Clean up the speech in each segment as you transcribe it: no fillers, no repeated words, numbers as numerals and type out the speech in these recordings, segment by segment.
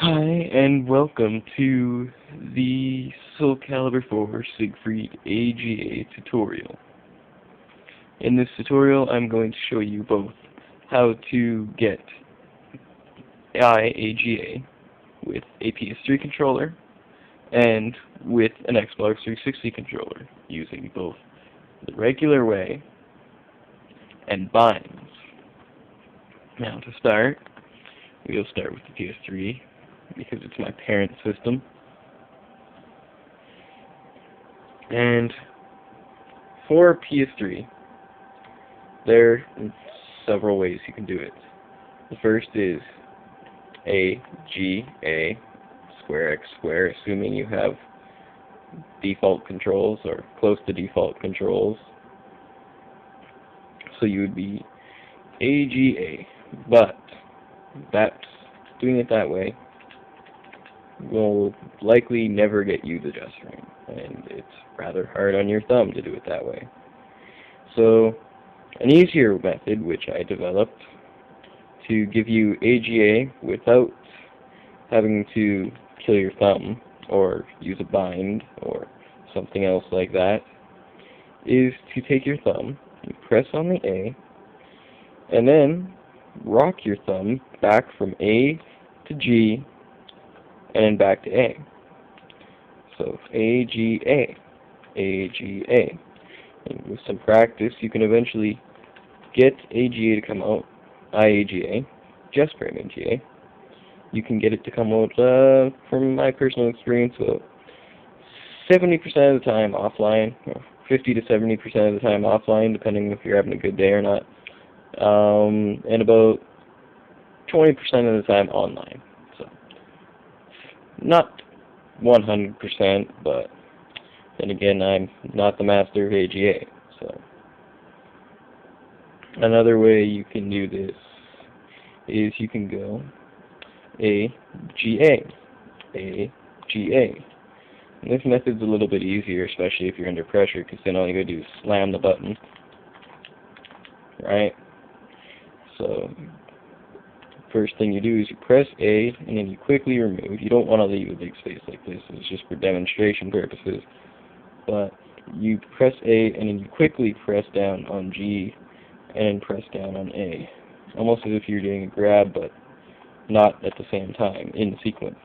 Hi, and welcome to the Soul Calibur IV Siegfried iagA tutorial. In this tutorial, I'm going to show you both how to get iagA with a PS3 controller and with an Xbox 360 controller, using both the regular way and binds. Now, to start, we'll start with the PS3, because it's my parent system. And for PS3, there are several ways you can do it. The first is iagA square x square, assuming you have default controls or close to default controls. So you would be iagA, but doing it that way will likely never get you the just right, and it's rather hard on your thumb to do it that way. So an easier method, which I developed to give you iagA without having to kill your thumb or use a bind or something else like that, is to take your thumb, you press on the A, and then rock your thumb back from A to G and then back to A. So iagA, iagA. And with some practice, you can eventually get iagA to come out, iagA, just for iagA. You can get it to come out, from my personal experience, 70% of the time offline, or 50 to 70% of the time offline, depending if you're having a good day or not, and about 20% of the time online. So, not 100%, but then again, I'm not the master of iagA. So, another way you can do this is you can go iagA, iagA. And this method's a little bit easier, especially if you're under pressure, because then all you gotta do is slam the button, right? So, first thing you do is you press A, and then you quickly remove. You don't want to leave a big space like this. It's just for demonstration purposes. But you press A, and then you quickly press down on G, and then press down on A. Almost as if you're doing a grab, but not at the same time, in sequence.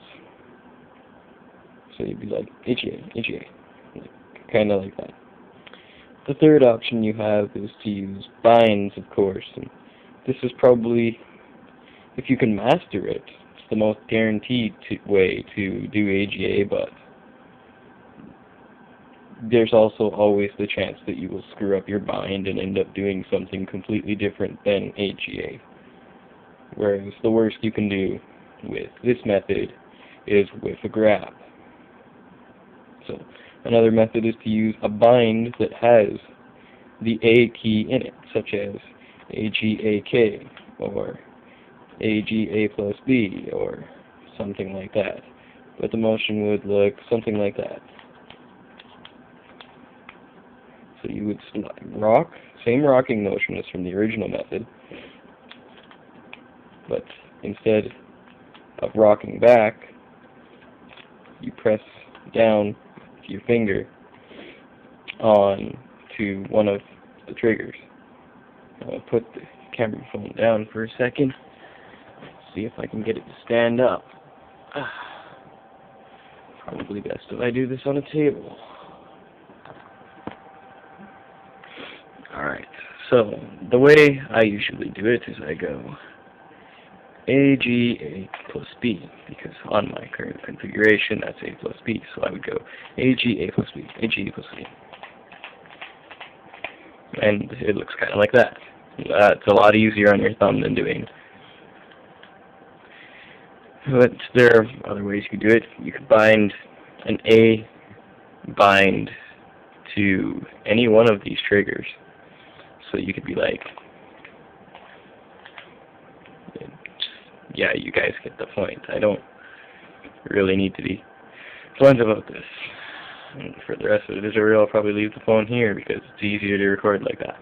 So you'd be like, iagA, iagA. Kind of like that. The third option you have is to use binds, of course. And this is probably, if you can master it, it's the most guaranteed way to do iagA, but there's also always the chance that you will screw up your bind and end up doing something completely different than iagA. Whereas the worst you can do with this method is with a grab. So another method is to use a bind that has the A key in it, such as iagAK or iagA plus B or something like that. But the motion would look something like that. So you would rock, same rocking motion as from the original method, but instead of rocking back, you press down your finger on to one of the triggers. I'll put the camera phone down for a second, see if I can get it to stand up. Probably best if I do this on a table. Alright, so the way I usually do it is I go iagA plus B, because on my current configuration that's A plus B, so I would go iagA plus B, iagA plus B. And it looks kind of like that. It's a lot easier on your thumb than doing. But there are other ways you could do it. You could bind an A bind to any one of these triggers. So you could be like, yeah, you guys get the point. I don't really need to be blunt about this. And for the rest of the tutorial, I'll probably leave the phone here because it's easier to record like that.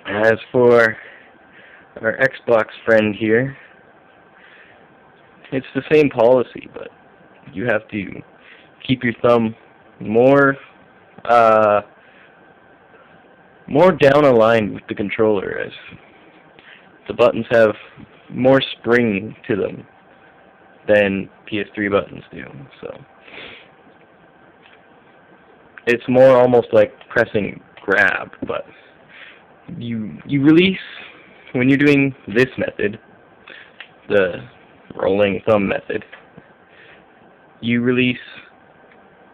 As for our Xbox friend here, it's the same policy, but you have to keep your thumb more down aligned with the controller, as the buttons have more spring to them than PS3 buttons do. So it's more almost like pressing grab, but you release when you're doing this method, the rolling thumb method. You release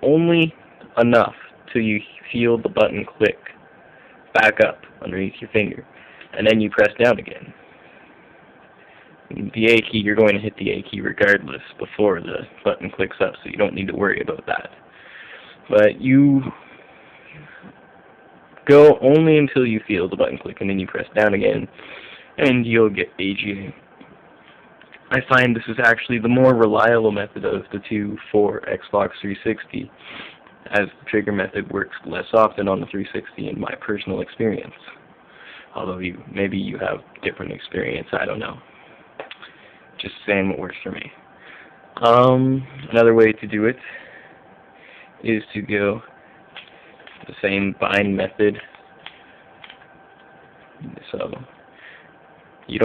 only enough till you feel the button click back up underneath your finger, and then you press down again. The A key, you're going to hit the A key regardless before the button clicks up, so you don't need to worry about that. But you go only until you feel the button click, and then you press down again, and you'll get iagA. I find this is actually the more reliable method of the two for Xbox 360, as the trigger method works less often on the 360 in my personal experience. Although maybe you have different experience, I don't know. Just saying what works for me. Another way to do it is to go the same bind method. So you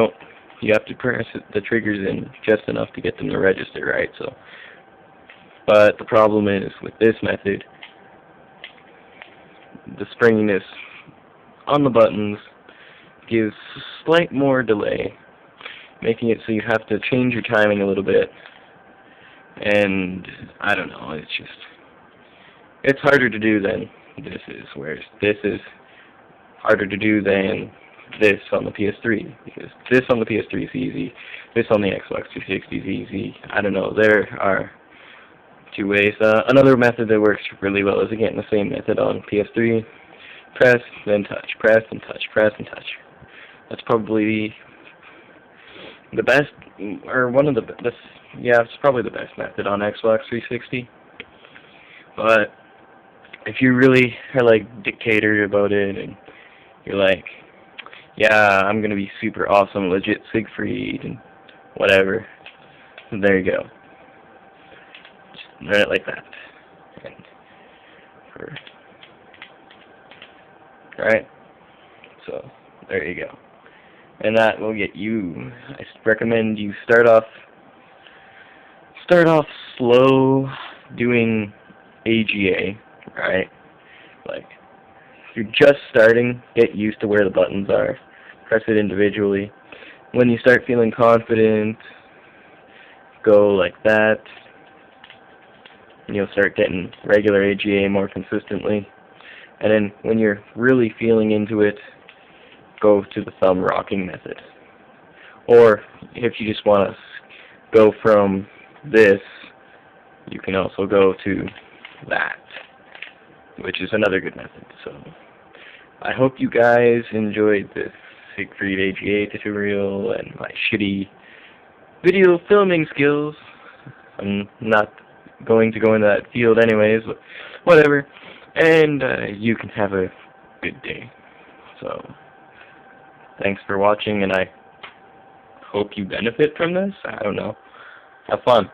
have to press the triggers in just enough to get them to register, right? So, but the problem is with this method, the springiness on the buttons gives slight more delay, making it so you have to change your timing a little bit, and I don't know, it's harder to do than this is, whereas this is harder to do than this on the PS3, because this on the PS3 is easy, this on the Xbox 360 is easy. I don't know, there are two ways. Another method that works really well is, again, the same method on PS3, press, then touch, press, and touch, press, and touch. That's probably the best, or one of the best, yeah, it's probably the best method on Xbox 360. But if you really are like dictator about it, and you're like, yeah, I'm gonna be super awesome, legit Siegfried, and whatever, and there you go. Just run it like that. Right? So, there you go. And that will get you, I recommend you start off slow doing iagA, right? Like, if you're just starting, get used to where the buttons are. Press it individually. When you start feeling confident, go like that. And you'll start getting regular iagA more consistently. And then when you're really feeling into it, go to the thumb rocking method. Or if you just want to go from this, you can also go to that, which is another good method. So I hope you guys enjoyed this Siegfried iagA tutorial and my shitty video filming skills. I'm not going to go into that field anyways, but whatever. And you can have a good day. So thanks for watching, and I hope you benefit from this. I don't know. Have fun.